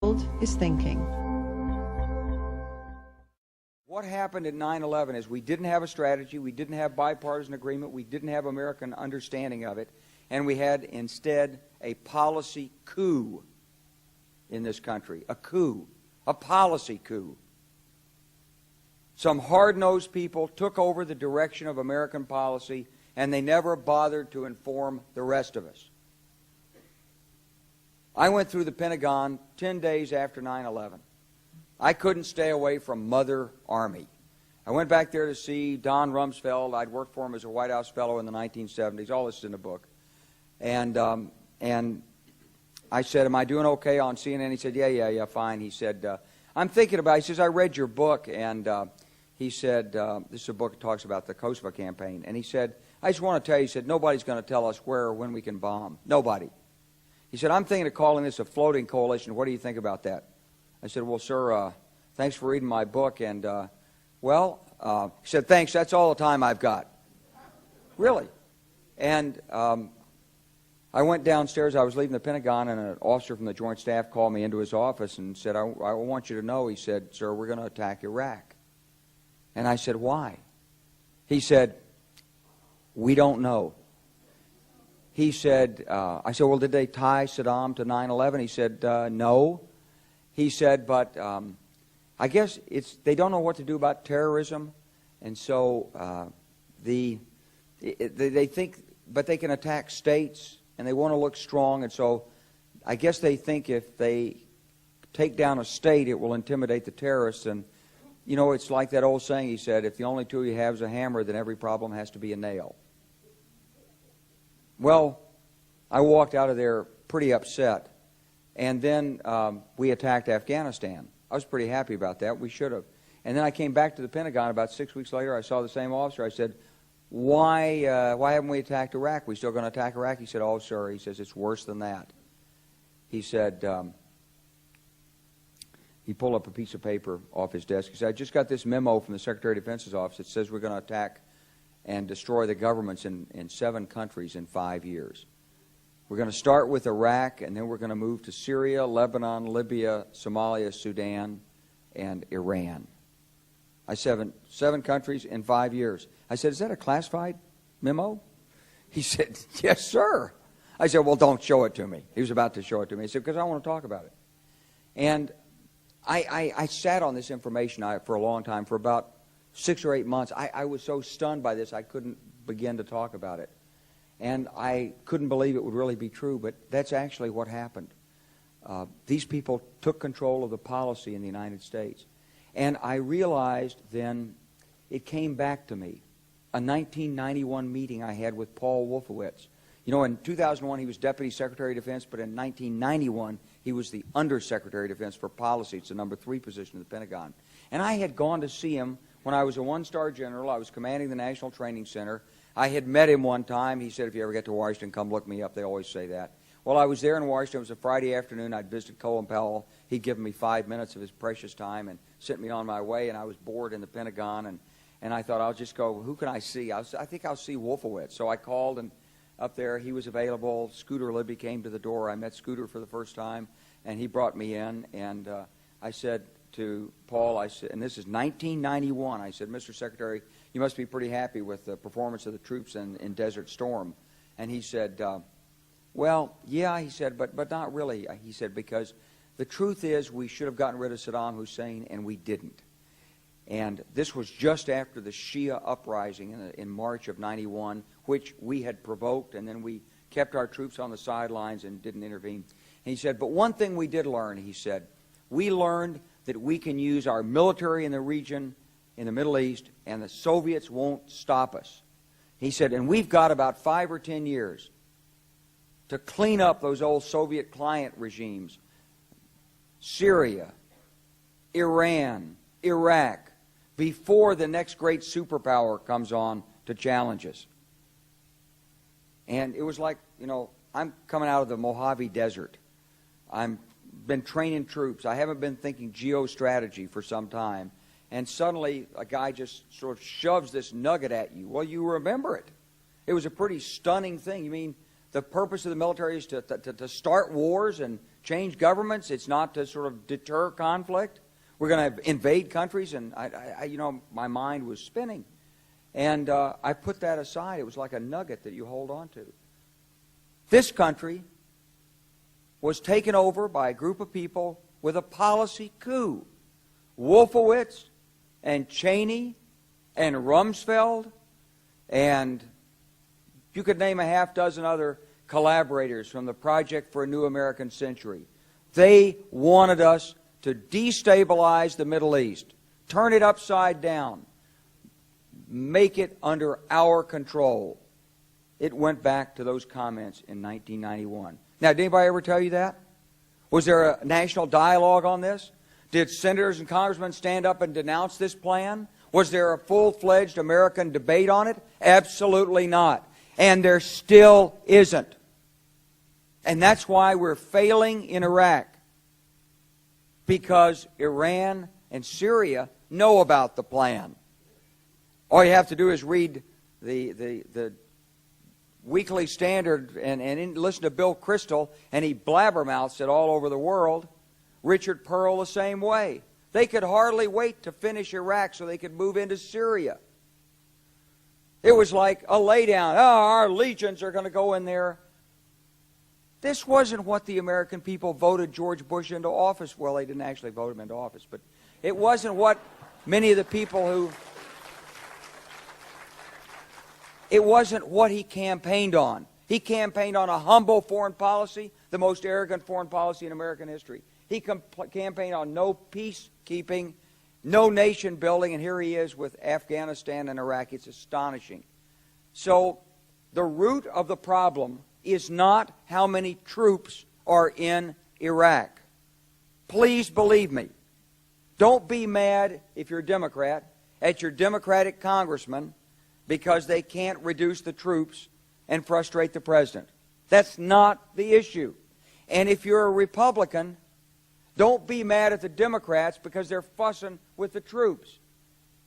is thinking. What happened at 9/11 is we didn't have a strategy, we didn't have bipartisan agreement, we didn't have American understanding of it, and we had instead a policy coup in this country. A coup. A policy coup. Some hard-nosed people took over the direction of American policy, and they never bothered to inform the rest of us. I went through the Pentagon 10 days after 9/11. I couldn't stay away from Mother Army. I went back there to see Don Rumsfeld. I'd worked for him as a White House fellow in the 1970s. All this is in the book. And I said, am I doing okay on CNN? He said, yeah, fine. He said, I'm thinking about it. He says, I read your book. And he said, this is a book that talks about the Kosovo campaign. And he said, I just want to tell you, he said, nobody's going to tell us where or when we can bomb. Nobody. He said, I'm thinking of calling this a floating coalition. What do you think about that? I said, well, sir, thanks for reading my book. And, he said, thanks, that's all the time I've got. Really. And I went downstairs. I was leaving the Pentagon, and an officer from the Joint Staff called me into his office and said, I want you to know, he said, sir, we're going to attack Iraq. And I said, why? He said, we don't know. He said, I said, well, did they tie Saddam to 9/11? He said, no. He said, but I guess they don't know what to do about terrorism, and so they think, but they can attack states, and they want to look strong, and so I guess they think if they take down a state, it will intimidate the terrorists. And you know, it's like that old saying. He said, if the only tool you have is a hammer, then every problem has to be a nail. Well, I walked out of there pretty upset. And then we attacked Afghanistan. I was pretty happy about that. We should have. And then I came back to the Pentagon about 6 weeks later. I saw the same officer. I said, why haven't we attacked Iraq? We still going to attack Iraq? He said, oh, sir. He says, it's worse than that. He said, he pulled up a piece of paper off his desk. He said, I just got this memo from the Secretary of Defense's office that says we're going to attack and destroy the governments in 7 countries in 5 years. We're going to start with Iraq, and then we're going to move to Syria, Lebanon, Libya, Somalia, Sudan, and Iran. I said, 7 countries in 5 years. I said, is that a classified memo? He said, yes, sir. I said, well, don't show it to me. He was about to show it to me. He said, because I want to talk about it. And I sat on this information for a long time, for about 6 or 8 months. I was so stunned by this, I couldn't begin to talk about it. And I couldn't believe it would really be true, but that's actually what happened. These people took control of the policy in the United States. And I realized then, it came back to me, a 1991 meeting I had with Paul Wolfowitz. You know, in 2001 he was Deputy Secretary of Defense, but in 1991 he was the Undersecretary of Defense for Policy. It's the number 3 position in the Pentagon. And I had gone to see him when I was a 1-star general. I was commanding the National Training Center. I had met him one time. He said, if you ever get to Washington, come look me up. They always say that. Well, I was there in Washington. It was a Friday afternoon. I'd visited Colin Powell. He'd given me 5 minutes of his precious time and sent me on my way, and I was bored in the Pentagon, and I thought, I'll just go, who can I see? I think I'll see Wolfowitz. So I called, and up there, he was available. Scooter Libby came to the door. I met Scooter for the first time, and he brought me in, and I said to Paul, I said, and this is 1991, I said, Mr. Secretary, you must be pretty happy with the performance of the troops in Desert Storm. And he said, well, yeah, he said, but not really. He said, because the truth is we should have gotten rid of Saddam Hussein, and we didn't. And this was just after the Shia uprising in March of 91, which we had provoked, and then we kept our troops on the sidelines and didn't intervene. And he said, but one thing we did learn, he said, we learned that we can use our military in the region, in the Middle East, and the Soviets won't stop us. He said, and we've got about 5 or 10 years to clean up those old Soviet client regimes. Syria, Iran, Iraq, before the next great superpower comes on to challenge us. And it was like, you know, I'm coming out of the Mojave Desert. I've been training troops. I haven't been thinking geostrategy for some time. And suddenly a guy just sort of shoves this nugget at you. Well, you remember it. It was a pretty stunning thing. You mean the purpose of the military is to start wars and change governments. It's not to sort of deter conflict. We're going to invade countries, and my mind was spinning. And I put that aside. It was like a nugget that you hold on to. This country was taken over by a group of people with a policy coup. Wolfowitz and Cheney and Rumsfeld, and you could name a half dozen other collaborators from the Project for a New American Century. They wanted us to destabilize the Middle East, turn it upside down, make it under our control. It went back to those comments in 1991. Now, did anybody ever tell you that? Was there a national dialogue on this? Did senators and congressmen stand up and denounce this plan? Was there a full-fledged American debate on it? Absolutely not. And there still isn't. And that's why we're failing in Iraq. Because Iran and Syria know about the plan. All you have to do is read the Weekly Standard and listen to Bill Kristol, and he blabbermouths it all over the world. Richard Pearl the same way. They could hardly wait to finish Iraq so they could move into Syria. It was like a laydown. Oh, our legions are going to go in there. This wasn't what the American people voted George Bush into office. Well, they didn't actually vote him into office, but it wasn't what many of the people who... It wasn't what he campaigned on. He campaigned on a humble foreign policy, the most arrogant foreign policy in American history. He campaigned on no peacekeeping, no nation building, and here he is with Afghanistan and Iraq. It's astonishing. So the root of the problem is not how many troops are in Iraq. Please believe me. Don't be mad, if you're a Democrat, at your Democratic congressman because they can't reduce the troops and frustrate the president. That's not the issue. And if you're a Republican, don't be mad at the Democrats because they're fussing with the troops.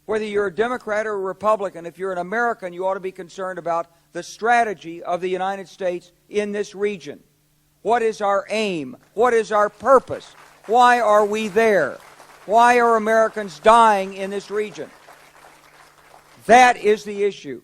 Whether you're a Democrat or a Republican, if you're an American, you ought to be concerned about the strategy of the United States in this region. What is our aim? What is our purpose? Why are we there? Why are Americans dying in this region? That is the issue.